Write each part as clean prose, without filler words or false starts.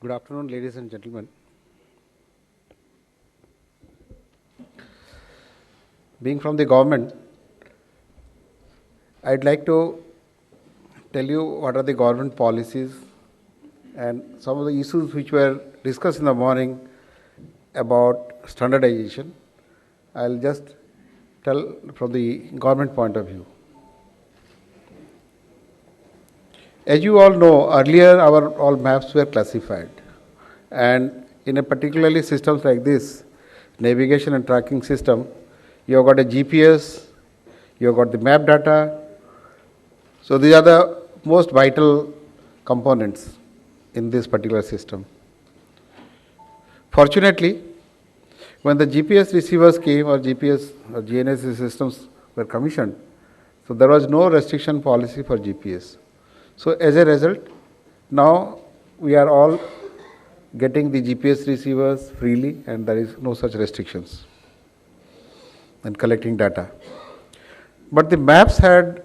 Good afternoon, ladies and gentlemen. Being from the government, I'd like to tell you what are the government policies and some of the issues which were discussed in the morning about standardization. I'll just tell from the government point of view. As you all know, earlier our all maps were classified, and in a particularly systems like this, navigation and tracking system, you have got a GPS, you have got the map data. So these are the most vital components in this particular system. Fortunately, when the GPS receivers came or GPS or GNSS systems were commissioned, so there was no restriction policy for GPS. So as a result, now we are all getting the GPS receivers freely and there is no such restrictions in collecting data. But the maps had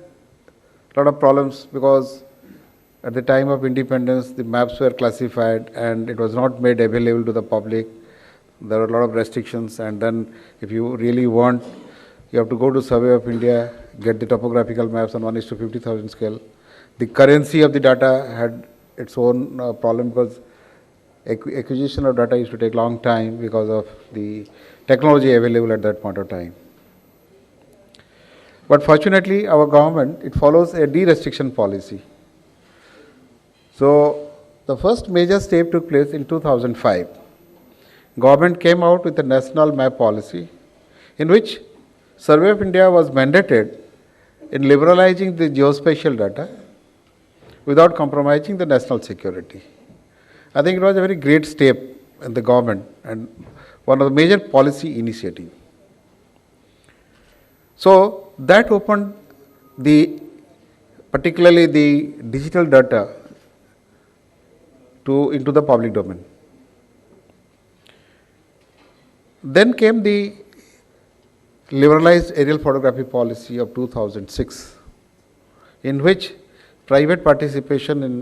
a lot of problems because at the time of independence, the maps were classified and it was not made available to the public. There were a lot of restrictions, and then if you really want, you have to go to Survey of India, get the topographical maps on 1:50,000 scale. The currency of the data had its own problem because acquisition of data used to take long time because of the technology available at that point of time. But fortunately, our government, it follows a de-restriction policy. So the first major step took place in 2005. Government came out with a national map policy in which Survey of India was mandated in liberalizing the geospatial data without compromising the national security. I think it was a very great step in the government and one of the major policy initiatives. So that opened particularly the digital data into the public domain. Then came the liberalized aerial photography policy of 2006, in which private participation in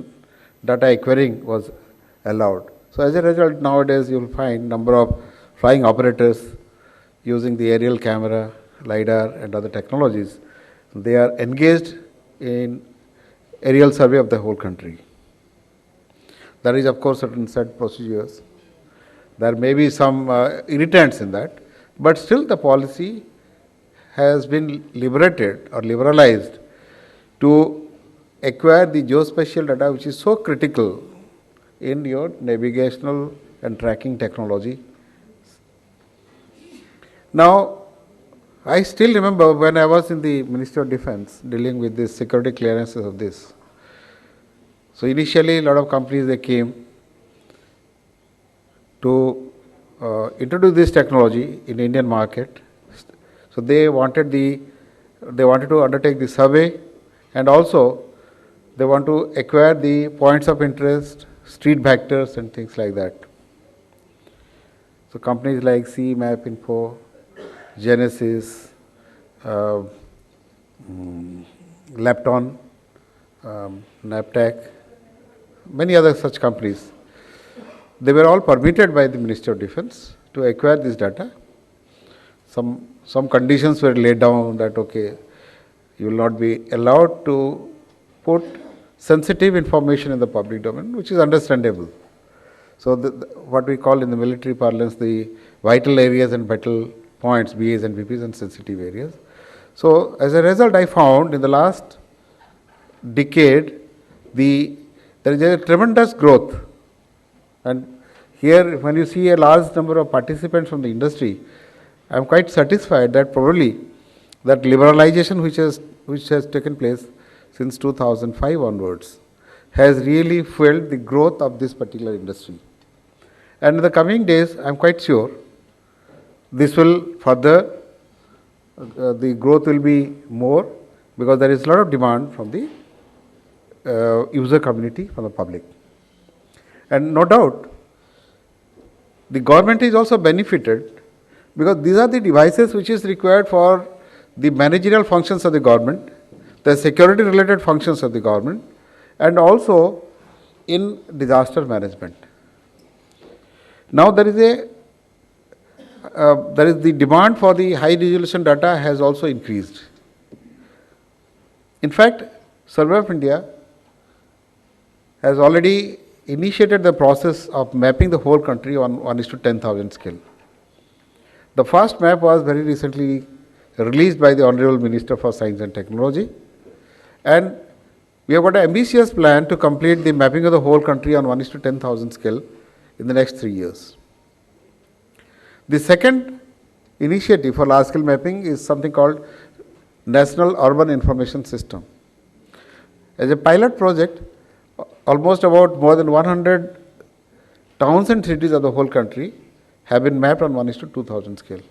data acquiring was allowed. So as a result, nowadays you will find number of flying operators using the aerial camera, LiDAR and other technologies. They are engaged in aerial survey of the whole country. There is of course certain set procedures. There may be some irritants in that, but still the policy has been liberated or liberalized to acquire the geospatial data which is so critical in your navigational and tracking technology. Now, I still remember when I was in the Ministry of Defence dealing with the security clearances of this. So initially a lot of companies they came to introduce this technology in Indian market. So they wanted to undertake the survey, and also they want to acquire the points of interest, street vectors and things like that. So companies like CMap Info, Genesis, Lapton, Naptec, many other such companies, they were all permitted by the Ministry of Defence to acquire this data. Some conditions were laid down that okay, you will not be allowed to put sensitive information in the public domain, which is understandable. So what we call in the military parlance the vital areas and vital points, BAs and BPs and sensitive areas. So as a result, I found in the last decade there is a tremendous growth. And here, when you see a large number of participants from the industry, I am quite satisfied that probably that liberalization which has taken place since 2005 onwards has really fueled the growth of this particular industry. And in the coming days, I am quite sure this will further, the growth will be more because there is a lot of demand from the user community, from the public. And no doubt, the government is also benefited because these are the devices which is required for the managerial functions of the government, the security related functions of the government, and also in disaster management. Now there is the demand for the high resolution data has also increased. In fact, Survey of India has already initiated the process of mapping the whole country on 1:10,000 scale. The first map was very recently released by the Honorable Minister for Science and Technology, and we have got an ambitious plan to complete the mapping of the whole country on 1:10,000 scale in the next 3 years. The second initiative for large scale mapping is something called National Urban Information System. As a pilot project, almost about more than 100 towns and cities of the whole country have been mapped on 1:2000 scale.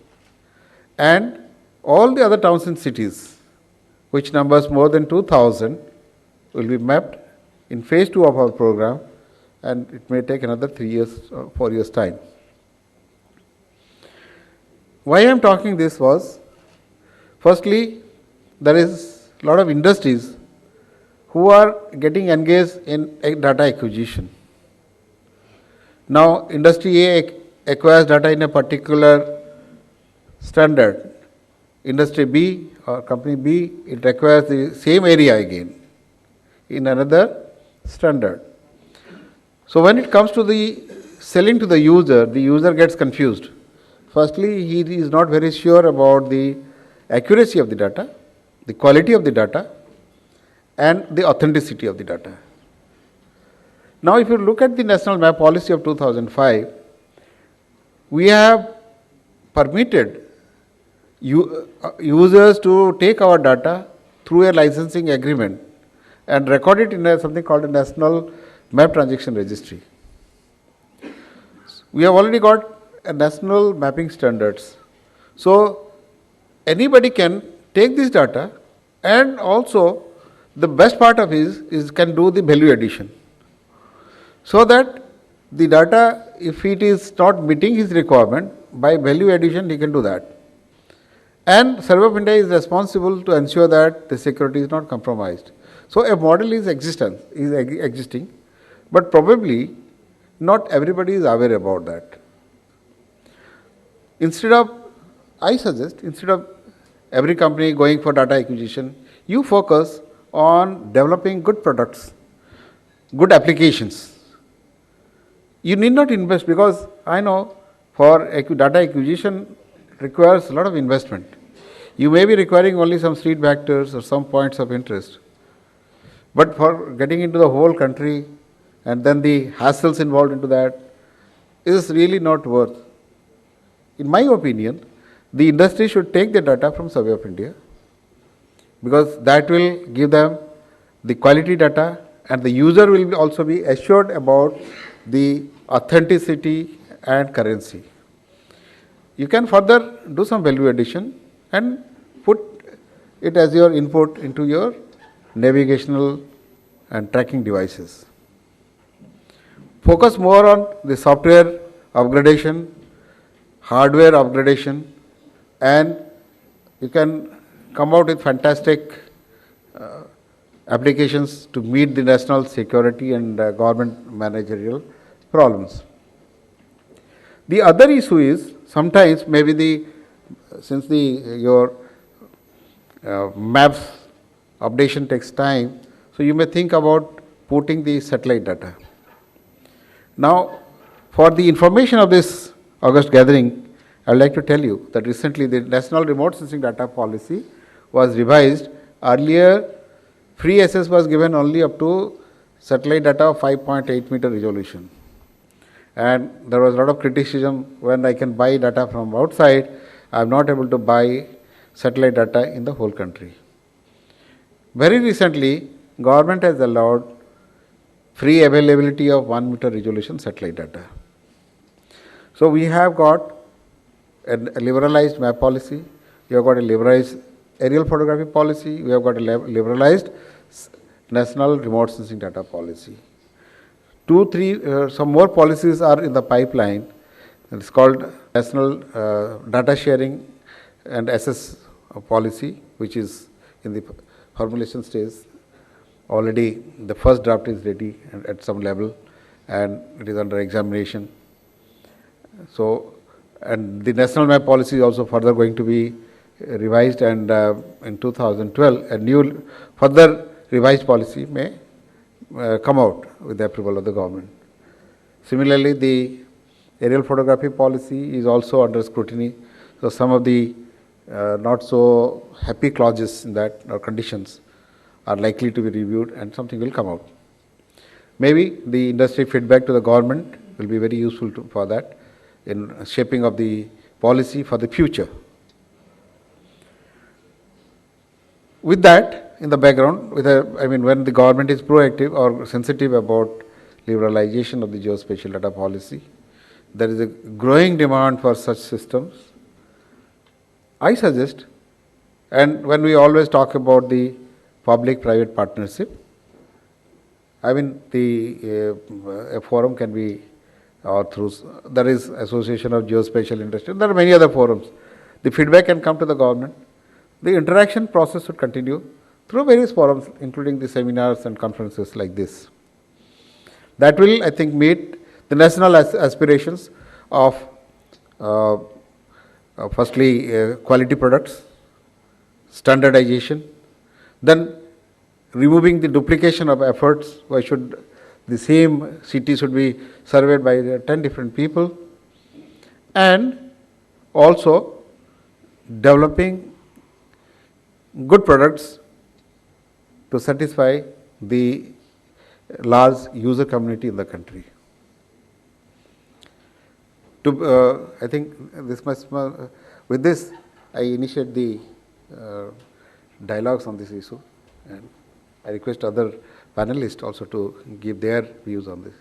And all the other towns and cities, which numbers more than 2000, will be mapped in phase 2 of our program, and it may take another 3 years, 4 years time. Why I am talking this was, firstly, there is a lot of industries who are getting engaged in data acquisition. Now, industry A acquires data in a particular standard. Industry B or company B, it requires the same area again in another standard. So when it comes to the selling to the user gets confused. Firstly, he is not very sure about the accuracy of the data, the quality of the data, and the authenticity of the data. Now, if you look at the National Map Policy of 2005, we have permitted users to take our data through a licensing agreement and record it in something called a National Map Transaction Registry. We have already got a national mapping standards. So anybody can take this data, and also the best part of it is can do the value addition. So that the data, if it is not meeting his requirement, by value addition he can do that. And Survey of India is responsible to ensure that the security is not compromised. So a model is existing, but probably not everybody is aware about that. I suggest, instead of every company going for data acquisition, you focus on developing good products, good applications. You need not invest, because I know for data acquisition requires a lot of investment. You may be requiring only some street vectors or some points of interest. But for getting into the whole country and then the hassles involved into that is really not worth. In my opinion, the industry should take the data from Survey of India, because that will give them the quality data, and the user will also be assured about the authenticity and currency. You can further do some value addition and put it as your input into your navigational and tracking devices. Focus more on the software upgradation, hardware upgradation, and you can come out with fantastic applications to meet the national security and government managerial problems. The other issue is, sometimes maybe since your maps updation takes time, so you may think about putting the satellite data. Now, for the information of this August gathering, I would like to tell you that recently the National Remote Sensing Data Policy was revised. Earlier, free access was given only up to satellite data of 5.8 meter resolution. And there was a lot of criticism when I can buy data from outside, I am not able to buy satellite data in the whole country. Very recently, government has allowed free availability of 1 meter resolution satellite data. So we have got a liberalized map policy, we have got a liberalized aerial photography policy, we have got a liberalized national remote sensing data policy. Some more policies are in the pipeline. It's called National Data Sharing and Access Policy, which is in the formulation stage. Already the first draft is ready at some level, and it is under examination. So, and the national map policy is also further going to be revised, and in 2012 a new further revised policy may come out with the approval of the government. Similarly, the aerial photography policy is also under scrutiny. So some of the not so happy clauses in that or conditions are likely to be reviewed, and something will come out. Maybe the industry feedback to the government will be very useful for that in shaping of the policy for the future. With that in the background, when the government is proactive or sensitive about liberalization of the geospatial data policy, there is a growing demand for such systems. I suggest, and when we always talk about the public-private partnership, a forum can be, or through, there is Association of Geospatial Industry, there are many other forums. The feedback can come to the government. The interaction process should continue through various forums, including the seminars and conferences like this. That will, I think, meet the national aspirations of firstly quality products, standardization, then removing the duplication of efforts. Why should the same city should be surveyed by 10 different people, and also developing good products to satisfy the large user community in the country. I think this must, with this, I initiate the dialogues on this issue, and I request other panelists also to give their views on this.